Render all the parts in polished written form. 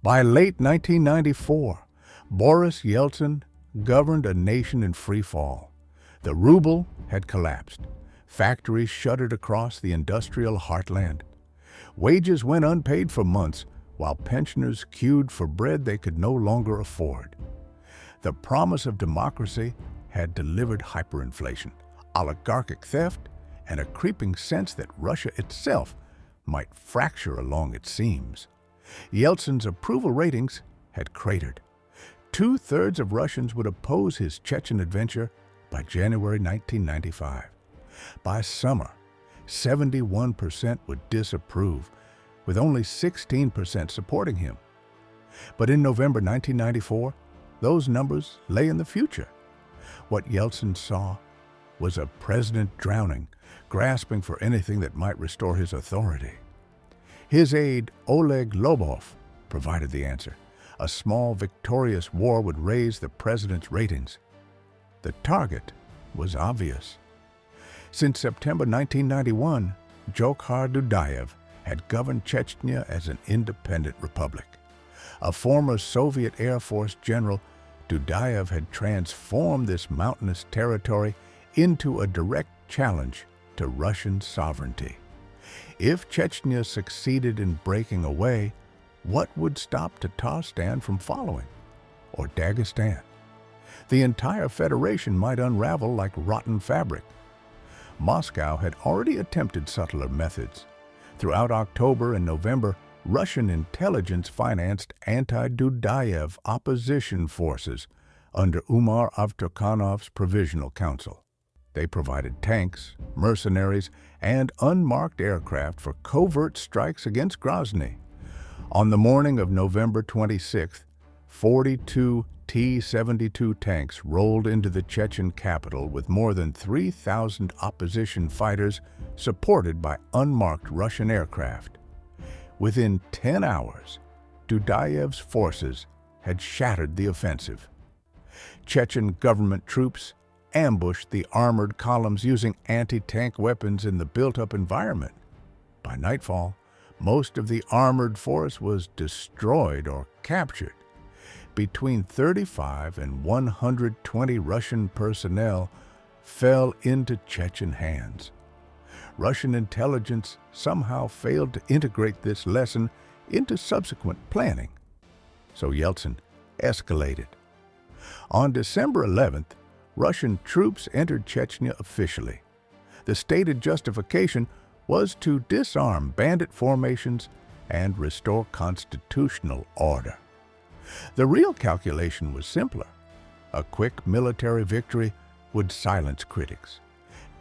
By late 1994, Boris Yeltsin governed a nation in free fall. The ruble had collapsed. Factories shuttered across the industrial heartland. Wages went unpaid for months, while pensioners queued for bread they could no longer afford. The promise of democracy had delivered hyperinflation, oligarchic theft, and a creeping sense that Russia itself might fracture along its seams. Yeltsin's approval ratings had cratered. Two-thirds of Russians would oppose his Chechen adventure by January 1995. By summer, 71% would disapprove, with only 16% supporting him. But in November 1994, those numbers lay in the future. What Yeltsin saw was a president drowning, grasping for anything that might restore his authority. His aide, Oleg Lobov, provided the answer. A small, victorious war would raise the president's ratings. The target was obvious. Since September 1991, Djokhar Dudayev had governed Chechnya as an independent republic. A former Soviet Air Force general, Dudayev had transformed this mountainous territory into a direct challenge to Russian sovereignty. If Chechnya succeeded in breaking away, what would stop Tatarstan from following? Or Dagestan? The entire federation might unravel like rotten fabric. Moscow had already attempted subtler methods. Throughout October and November, Russian intelligence financed anti-Dudayev opposition forces under Umar Avtokanov's Provisional Council. They provided tanks, mercenaries, and unmarked aircraft for covert strikes against Grozny. On the morning of November 26th, 42 T-72 tanks rolled into the Chechen capital with more than 3,000 opposition fighters supported by unmarked Russian aircraft. Within 10 hours, Dudayev's forces had shattered the offensive. Chechen government troops ambushed the armored columns using anti-tank weapons in the built-up environment. By nightfall, most of the armored force was destroyed or captured. Between 35 and 120 Russian personnel fell into Chechen hands. Russian intelligence somehow failed to integrate this lesson into subsequent planning. So Yeltsin escalated. On December 11th, Russian troops entered Chechnya officially. The stated justification was to disarm bandit formations and restore constitutional order. The real calculation was simpler. A quick military victory would silence critics,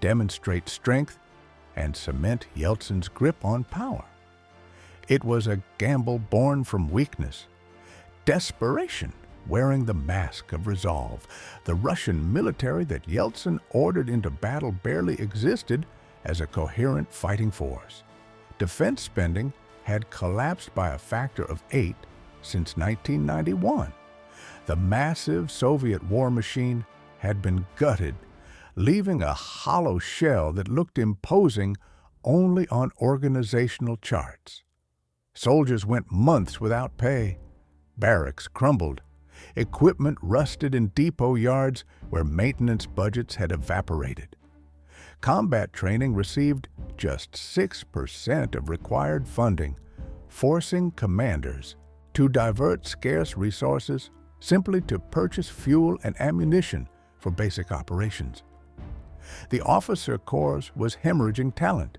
demonstrate strength, and cement Yeltsin's grip on power. It was a gamble born from weakness, desperation wearing the mask of resolve. The Russian military that Yeltsin ordered into battle barely existed as a coherent fighting force. Defense spending had collapsed by a factor of 8 since 1991. The massive Soviet war machine had been gutted, leaving a hollow shell that looked imposing only on organizational charts. Soldiers went months without pay. Barracks crumbled. Equipment rusted in depot yards where maintenance budgets had evaporated. Combat training received just 6% of required funding, forcing commanders to divert scarce resources simply to purchase fuel and ammunition for basic operations. The officer corps was hemorrhaging talent.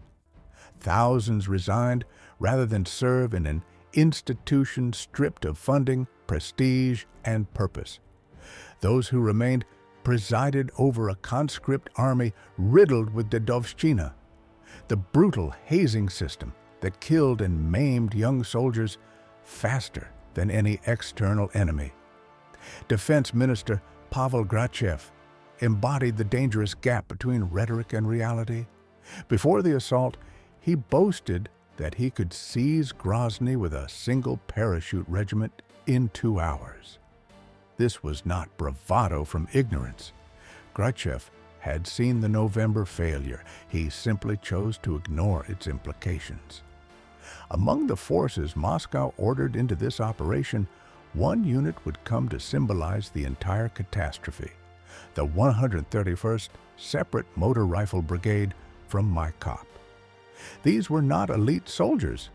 Thousands resigned rather than serve in an institution stripped of funding, prestige, and purpose. Those who remained presided over a conscript army riddled with dedovshchina, the brutal hazing system that killed and maimed young soldiers faster than any external enemy. Defense Minister Pavel Grachev embodied the dangerous gap between rhetoric and reality. Before the assault, he boasted that he could seize Grozny with a single parachute regiment in 2 hours. This was not bravado from ignorance. Grachev had seen the November failure. He simply chose to ignore its implications. Among the forces Moscow ordered into this operation, one unit would come to symbolize the entire catastrophe, the 131st Separate Motor Rifle Brigade from Maikop. These were not elite soldiers.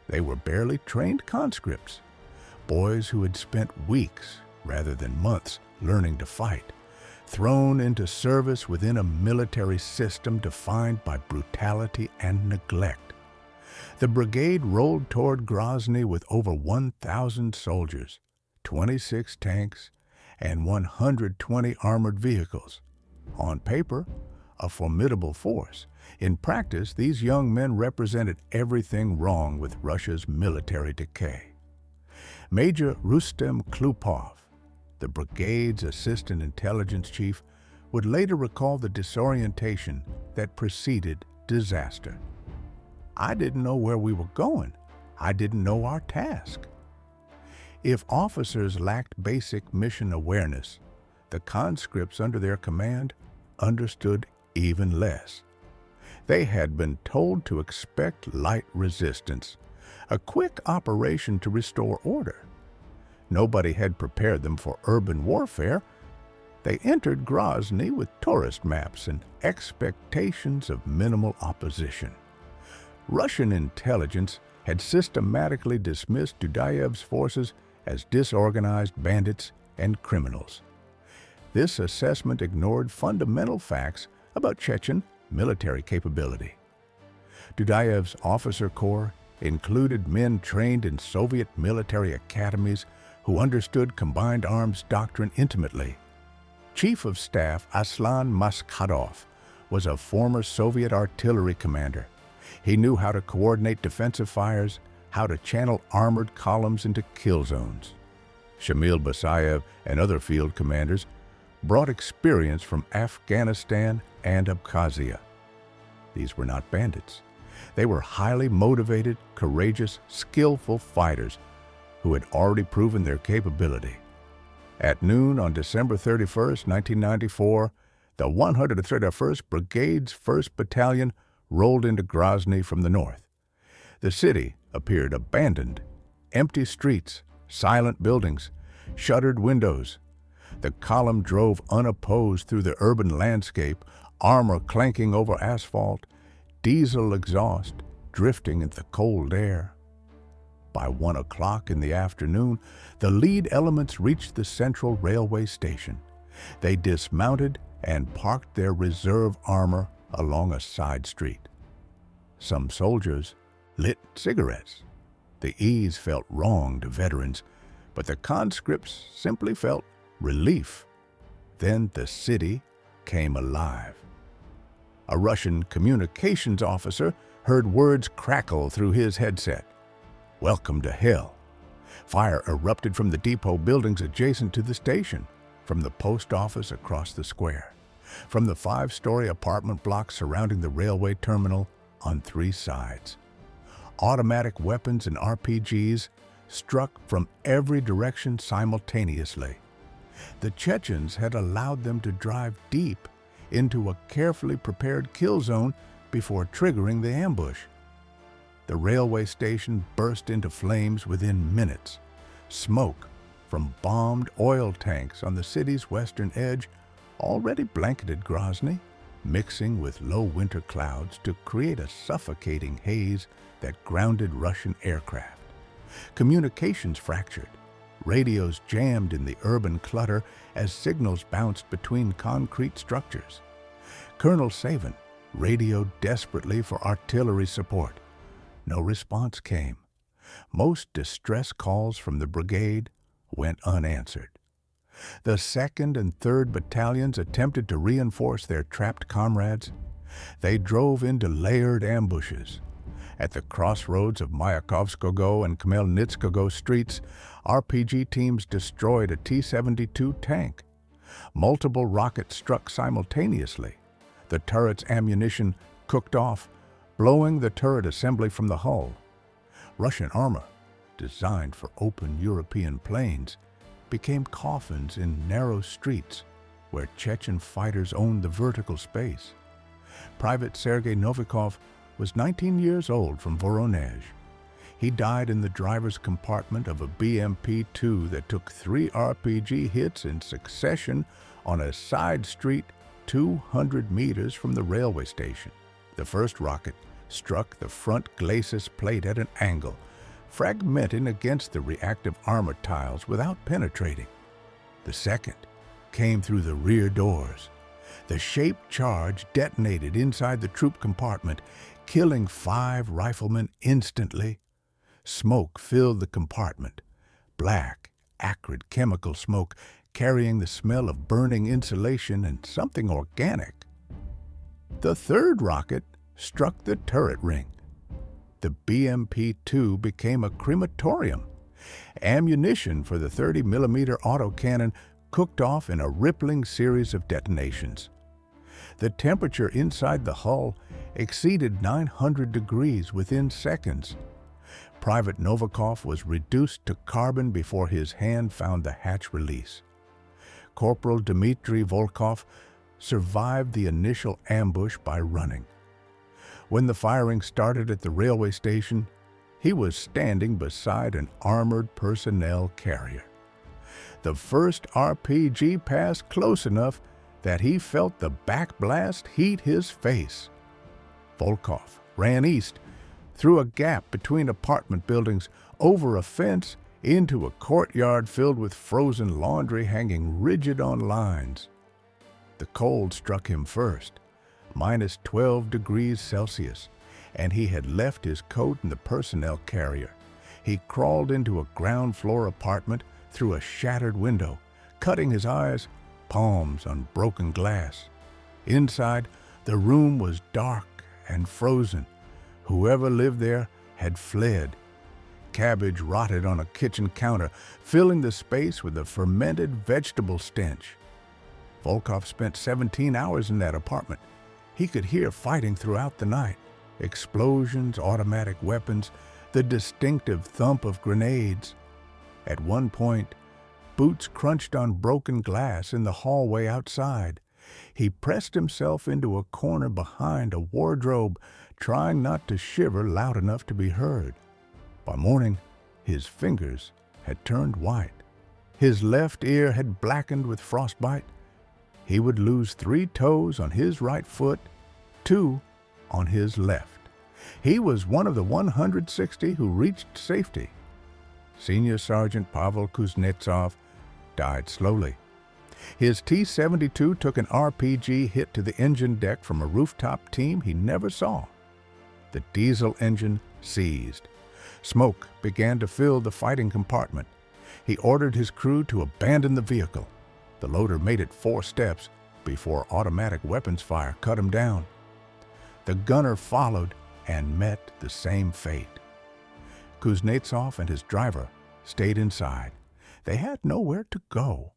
They were barely trained conscripts, boys who had spent weeks, rather than months, learning to fight, thrown into service within a military system defined by brutality and neglect. The brigade rolled toward Grozny with over 1,000 soldiers, 26 tanks, and 120 armored vehicles. On paper, a formidable force. In practice, these young men represented everything wrong with Russia's military decay. Major Rustem Klupov, the brigade's assistant intelligence chief, would later recall the disorientation that preceded disaster. "I didn't know where we were going. I didn't know our task." If officers lacked basic mission awareness, the conscripts under their command understood even less. They had been told to expect light resistance, a quick operation to restore order. Nobody had prepared them for urban warfare. They entered Grozny with tourist maps and expectations of minimal opposition. Russian intelligence had systematically dismissed Dudayev's forces as disorganized bandits and criminals. This assessment ignored fundamental facts about Chechen military capability. Dudayev's officer corps included men trained in Soviet military academies who understood combined arms doctrine intimately. Chief of Staff Aslan Maskadov was a former Soviet artillery commander. He knew how to coordinate defensive fires, how to channel armored columns into kill zones. Shamil Basayev and other field commanders brought experience from Afghanistan and Abkhazia. These were not bandits. They were highly motivated, courageous, skillful fighters who had already proven their capability. At noon on December 31, 1994, the 131st Brigade's 1st Battalion rolled into Grozny from the north. The city appeared abandoned. Empty streets, silent buildings, shuttered windows. The column drove unopposed through the urban landscape, armor clanking over asphalt, diesel exhaust drifting into the cold air. By 1 o'clock in the afternoon, the lead elements reached the central railway station. They dismounted and parked their reserve armor along a side street. Some soldiers lit cigarettes. The ease felt wrong to veterans, but the conscripts simply felt relief. Then the city came alive. A Russian communications officer heard words crackle through his headset. "Welcome to hell." Fire erupted from the depot buildings adjacent to the station, from the post office across the square, from the 5-story apartment block surrounding the railway terminal on 3 sides. Automatic weapons and RPGs struck from every direction simultaneously. The Chechens had allowed them to drive deep into a carefully prepared kill zone before triggering the ambush. The railway station burst into flames within minutes. Smoke from bombed oil tanks on the city's western edge already blanketed Grozny, mixing with low winter clouds to create a suffocating haze that grounded Russian aircraft. Communications fractured. Radios jammed in the urban clutter as signals bounced between concrete structures. Colonel Savin radioed desperately for artillery support. No response came. Most distress calls from the brigade went unanswered. The 2nd and 3rd Battalions attempted to reinforce their trapped comrades. They drove into layered ambushes. At the crossroads of Mayakovskogo and Khmelnytskogo streets, RPG teams destroyed a T-72 tank. Multiple rockets struck simultaneously. The turret's ammunition cooked off, blowing the turret assembly from the hull. Russian armor, designed for open European plains, became coffins in narrow streets where Chechen fighters owned the vertical space. Private Sergei Novikov was 19 years old from Voronezh. He died in the driver's compartment of a BMP-2 that took 3 RPG hits in succession on a side street 200 meters from the railway station. The first rocket struck the front glacis plate at an angle, fragmenting against the reactive armor tiles without penetrating. The second came through the rear doors. The shaped charge detonated inside the troop compartment, killing 5 riflemen instantly. Smoke filled the compartment, black, acrid chemical smoke carrying the smell of burning insulation and something organic. The third rocket struck the turret ring. The BMP-2 became a crematorium. Ammunition for the 30mm autocannon cooked off in a rippling series of detonations. The temperature inside the hull exceeded 900 degrees within seconds. Private Novikov was reduced to carbon before his hand found the hatch release. Corporal Dmitry Volkov survived the initial ambush by running. When the firing started at the railway station, he was standing beside an armored personnel carrier. The first RPG passed close enough that he felt the backblast heat his face. Volkov ran east, through a gap between apartment buildings, over a fence, into a courtyard filled with frozen laundry hanging rigid on lines. The cold struck him first, -12 degrees Celsius, and he had left his coat in the personnel carrier. He crawled into a ground floor apartment through a shattered window, cutting his eyes, palms on broken glass. Inside, the room was dark and frozen. Whoever lived there had fled. Cabbage rotted on a kitchen counter, filling the space with a fermented vegetable stench. Volkov spent 17 hours in that apartment. He could hear fighting throughout the night. Explosions, automatic weapons, the distinctive thump of grenades. At one point, boots crunched on broken glass in the hallway outside. He pressed himself into a corner behind a wardrobe, trying not to shiver loud enough to be heard. By morning, his fingers had turned white. His left ear had blackened with frostbite. He would lose 3 toes on his right foot, 2 on his left. He was one of the 160 who reached safety. Senior Sergeant Pavel Kuznetsov died slowly. His T-72 took an RPG hit to the engine deck from a rooftop team he never saw. The diesel engine seized. Smoke began to fill the fighting compartment. He ordered his crew to abandon the vehicle. The loader made it 4 steps before automatic weapons fire cut him down. The gunner followed and met the same fate. Kuznetsov and his driver stayed inside. They had nowhere to go.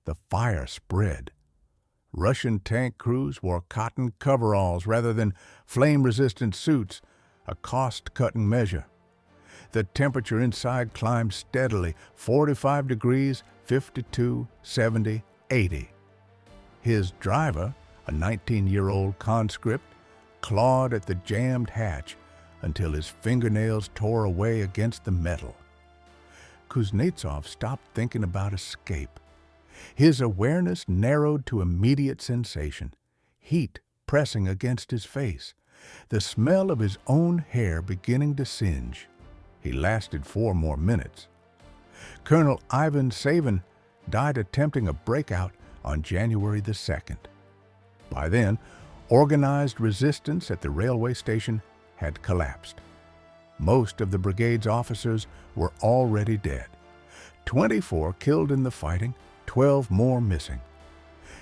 The fire spread. Russian tank crews wore cotton coveralls rather than flame-resistant suits, a cost-cutting measure. The temperature inside climbed steadily, 45 degrees, 52, 70, 80. His driver, a 19-year-old conscript, clawed at the jammed hatch until his fingernails tore away against the metal. Kuznetsov stopped thinking about escape. His awareness narrowed to immediate sensation, heat pressing against his face, the smell of his own hair beginning to singe. He lasted 4 more minutes. Colonel Ivan Savin died attempting a breakout on January the 2nd. By then, organized resistance at the railway station had collapsed. Most of the brigade's officers were already dead. 24 killed in the fighting, 12 more missing.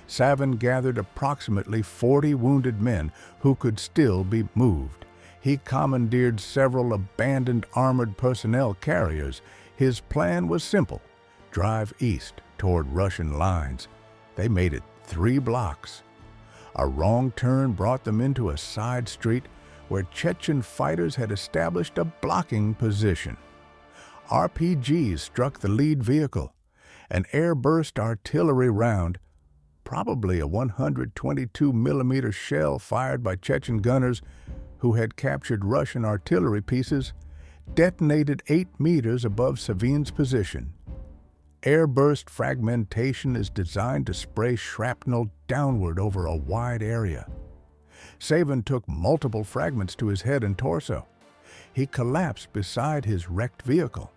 Savin gathered approximately 40 wounded men who could still be moved. He commandeered several abandoned armored personnel carriers. His plan was simple: drive east toward Russian lines. They made it 3 blocks. A wrong turn brought them into a side street where Chechen fighters had established a blocking position. RPGs struck the lead vehicle. An airburst artillery round, probably a 122mm shell fired by Chechen gunners who had captured Russian artillery pieces, detonated 8 meters above Savin's position. Airburst fragmentation is designed to spray shrapnel downward over a wide area. Savin took multiple fragments to his head and torso. He collapsed beside his wrecked vehicle.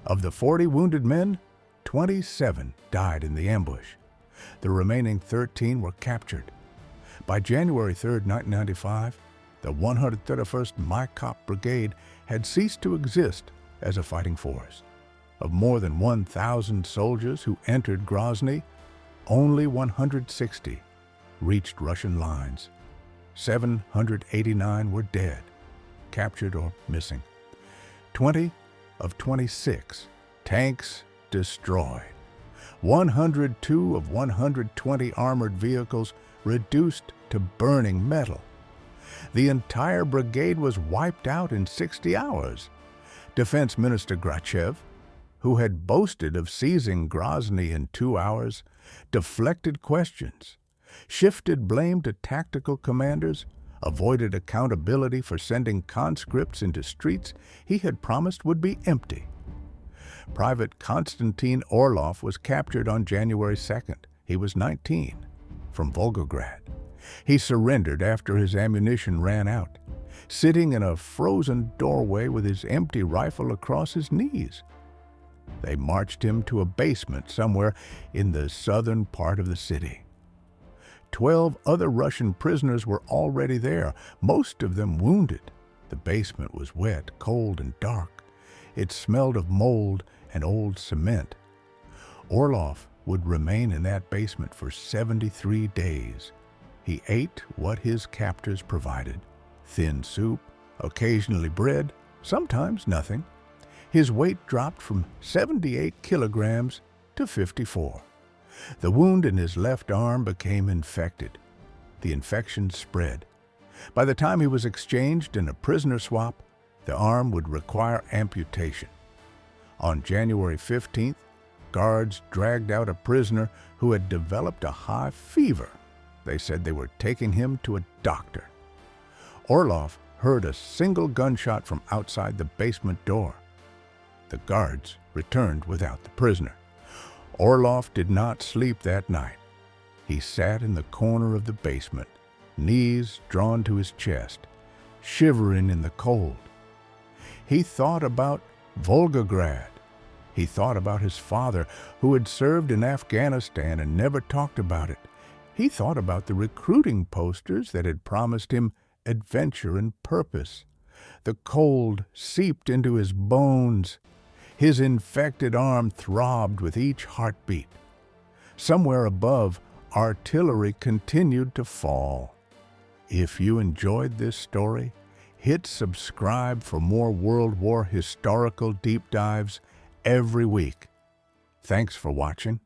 Of the 40 wounded men, 27 died in the ambush. The remaining 13 were captured. By January 3, 1995, the 131st Maikop Brigade had ceased to exist as a fighting force. Of more than 1,000 soldiers who entered Grozny, only 160 reached Russian lines. 789 were dead, captured or missing. 20 of 26 tanks destroyed. 102 of 120 armored vehicles reduced to burning metal. The entire brigade was wiped out in 60 hours. Defense Minister Grachev, who had boasted of seizing Grozny in 2 hours, deflected questions, shifted blame to tactical commanders, avoided accountability for sending conscripts into streets he had promised would be empty. Private Konstantin Orlov was captured on January 2nd. He was 19, from Volgograd. He surrendered after his ammunition ran out, sitting in a frozen doorway with his empty rifle across his knees. They marched him to a basement somewhere in the southern part of the city. 12 other Russian prisoners were already there, most of them wounded. The basement was wet, cold, and dark. It smelled of mold and old cement. Orlov would remain in that basement for 73 days. He ate what his captors provided: thin soup, occasionally bread, sometimes nothing. His weight dropped from 78 kilograms to 54. The wound in his left arm became infected. The infection spread. By the time he was exchanged in a prisoner swap, the arm would require amputation. On January 15th, guards dragged out a prisoner who had developed a high fever. They said they were taking him to a doctor. Orlov heard a single gunshot from outside the basement door. The guards returned without the prisoner. Orlov did not sleep that night. He sat in the corner of the basement, knees drawn to his chest, shivering in the cold. He thought about Volgograd. He thought about his father, who had served in Afghanistan and never talked about it. He thought about the recruiting posters that had promised him adventure and purpose. The cold seeped into his bones. His infected arm throbbed with each heartbeat. Somewhere above, artillery continued to fall. If you enjoyed this story, hit subscribe for more World War historical deep dives every week. Thanks for watching.